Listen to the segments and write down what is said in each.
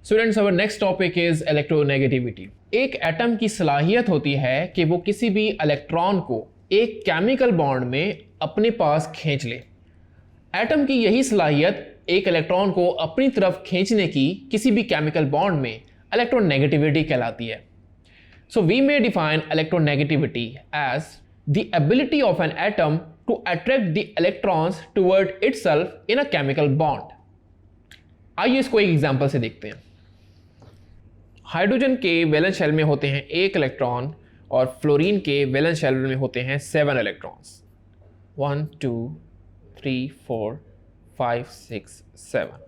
Students, our next topic is electronegativity. एक atom की सलाहियत होती है कि वो किसी भी इलेक्ट्रॉन को एक केमिकल बॉन्ड में अपने पास खींच ले। एटम की यही सलाहियत एक इलेक्ट्रॉन को अपनी तरफ खींचने की किसी भी केमिकल बॉन्ड में इलेक्ट्रोनेगेटिविटी कहलाती है। So we may define electronegativity as the ability of an atom to attract the electrons toward itself in a chemical bond. आइए इसको एक एग्जांपल से देखते हैं। हाइड्रोजन के वैलेंस शेल में होते हैं 1 इलेक्ट्रॉन और फ्लोरीन के वैलेंस शेल में होते हैं 7 इलेक्ट्रॉन्स। 1 2 3 4 5 6 7।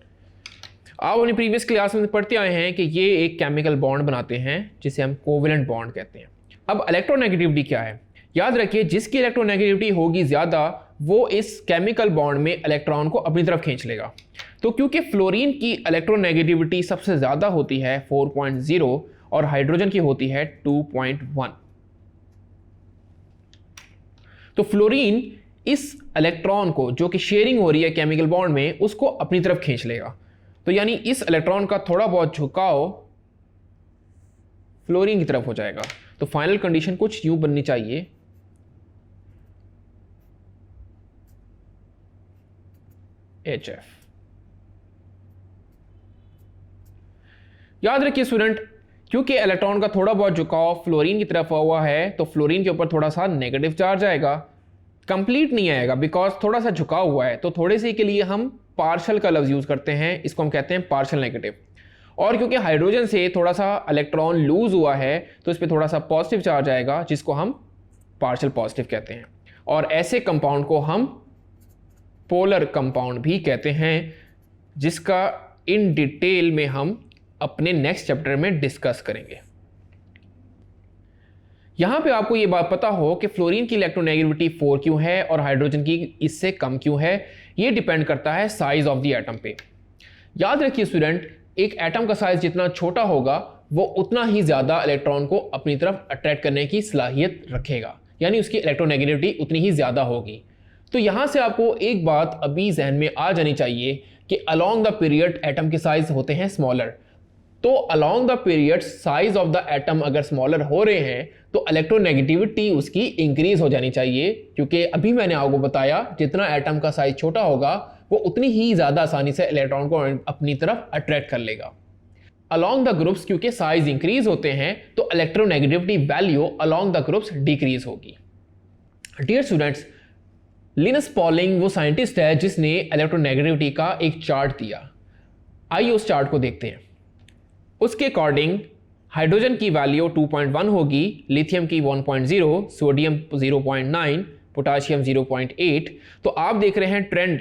आप अपनी प्रीवियस क्लास में पढ़ते आए हैं कि ये एक केमिकल बॉन्ड बनाते हैं जिसे हम कोवेलेंट बॉन्ड कहते हैं। अब इलेक्ट्रोनेगेटिविटी क्या है? याद रखिए, जिसकी इलेक्ट्रोनेगेटिविटी होगी ज़्यादा वो इस केमिकल बॉन्ड में इलेक्ट्रॉन को अपनी तरफ खींच लेगा। तो क्योंकि फ्लोरीन की इलेक्ट्रोनेगेटिविटी सबसे ज़्यादा होती है 4.0 और हाइड्रोजन की होती है 2.1, तो फ्लोरीन इस इलेक्ट्रॉन को जो कि शेयरिंग हो रही है केमिकल बॉन्ड में उसको अपनी तरफ खींच लेगा। तो यानी इस इलेक्ट्रॉन का थोड़ा बहुत झुकाव फ्लोरीन की तरफ हो जाएगा। तो फाइनल कंडीशन कुछ यूं बननी चाहिए, HF। याद रखिए स्टूडेंट, क्योंकि इलेक्ट्रॉन का थोड़ा बहुत झुकाव फ्लोरीन की तरफ हुआ है तो फ्लोरीन के ऊपर थोड़ा सा नेगेटिव चार्ज आएगा, कंप्लीट नहीं आएगा बिकॉज थोड़ा सा झुकाव हुआ है। तो थोड़े से के लिए हम पार्शल का लफ्ज यूज करते हैं, इसको हम कहते हैं पार्शल नेगेटिव। और क्योंकि हाइड्रोजन से थोड़ा सा इलेक्ट्रॉन लूज हुआ है तो इस पर थोड़ा सा पॉजिटिव चार्ज आएगा जिसको हम पार्शल पॉजिटिव कहते हैं। और ऐसे कंपाउंड को हम पोलर कंपाउंड भी कहते हैं, जिसका इन डिटेल में हम अपने नेक्स्ट चैप्टर में डिस्कस करेंगे। यहां पे आपको यह बात पता हो कि फ्लोरीन की इलेक्ट्रोनेगेटिविटी 4 क्यों है और हाइड्रोजन की इससे कम क्यों है, यह डिपेंड करता है साइज ऑफ द एटम पे। याद रखिए स्टूडेंट, एक एटम का साइज जितना छोटा होगा वो उतना ही ज्यादा इलेक्ट्रॉन को अपनी तरफ अट्रैक्ट करने की सलाहियत रखेगा, यानी उसकी इलेक्ट्रोनेगेटिविटी उतनी ही ज्यादा होगी। तो यहां से आपको एक बात अभी जहन में आ जानी चाहिए कि अलोंग द पीरियड एटम के साइज होते हैं स्मॉलर। तो along the period size of the atom अगर स्मॉलर हो रहे हैं तो इलेक्ट्रोनेगेटिविटी उसकी इंक्रीज हो जानी चाहिए, क्योंकि अभी मैंने आपको बताया जितना एटम का साइज छोटा होगा वो उतनी ही ज्यादा आसानी से इलेक्ट्रॉन को अपनी तरफ अट्रैक्ट कर लेगा। अलोंग द ग्रुप्स क्योंकि साइज इंक्रीज होते हैं तो electronegativity value along the groups decrease होगी। डियर स्टूडेंट्स, लिनस पॉलिंग वो साइंटिस्ट है जिसने इलेक्ट्रोनेगेटिविटी का एक चार्ट दिया। आइए उस चार्ट को देखते हैं। उसके अकॉर्डिंग हाइड्रोजन की वैल्यू 2.1 होगी, लिथियम की 1.0, सोडियम 0.9, पोटाशियम 0.8। तो आप देख रहे हैं ट्रेंड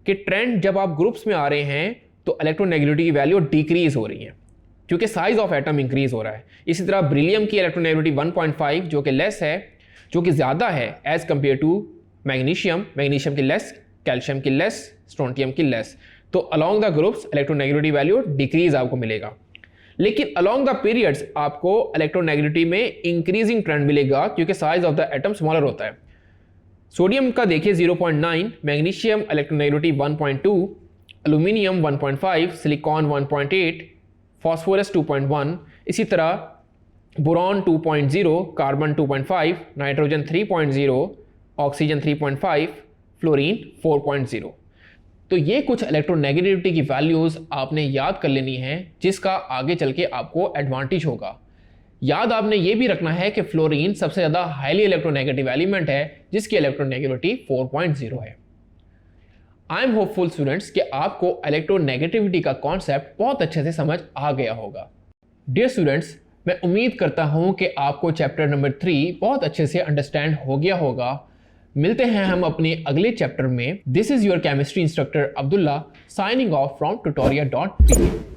कि ट्रेंड जब आप ग्रुप्स में आ रहे हैं तो इलेक्ट्रोनेगेटिविटी की वैल्यू डिक्रीज हो रही है क्योंकि साइज ऑफ एटम इंक्रीज हो रहा है। इसी तरह ब्रिलियम की इलेक्ट्रोनेगेटिविटी 1.5 जो कि लेस है, जो कि ज़्यादा है as compare to magnesium, magnesium की लेस, कैल्शियम की लेस, स्ट्रोंटियम की लेस। तो along the groups electronegativity value decrease आपको मिलेगा, लेकिन अलोंग द पीरियड्स आपको इलेक्ट्रोनेगेटिविटी में इंक्रीजिंग ट्रेंड मिलेगा क्योंकि size of the atom smaller होता है। सोडियम का देखिए 0.9, magnesium electronegativity 1.2, aluminium 1.5, silicon 1.8, phosphorus 2.1, इसी तरह boron 2.0, carbon 2.5, nitrogen 3.0, oxygen 3.5, fluorine 4.0। तो ये कुछ इलेक्ट्रोनेगेटिविटी की वैल्यूज़ आपने याद कर लेनी है जिसका आगे चल के आपको एडवांटेज होगा। याद आपने ये भी रखना है कि फ्लोरीन सबसे ज़्यादा हाईली इलेक्ट्रोनेगेटिव एलिमेंट है जिसकी इलेक्ट्रोनेगेटिविटी 4.0 है। आई एम होपफुल स्टूडेंट्स कि आपको इलेक्ट्रोनेगेटिविटी का कॉन्सेप्ट बहुत अच्छे से समझ आ गया होगा। डियर स्टूडेंट्स, मैं उम्मीद करता हूँ कि आपको चैप्टर नंबर 3 बहुत अच्छे से अंडरस्टैंड हो गया होगा। मिलते हैं हम अपने अगले चैप्टर में। This is your chemistry instructor Abdullah signing off from tutoria.pk।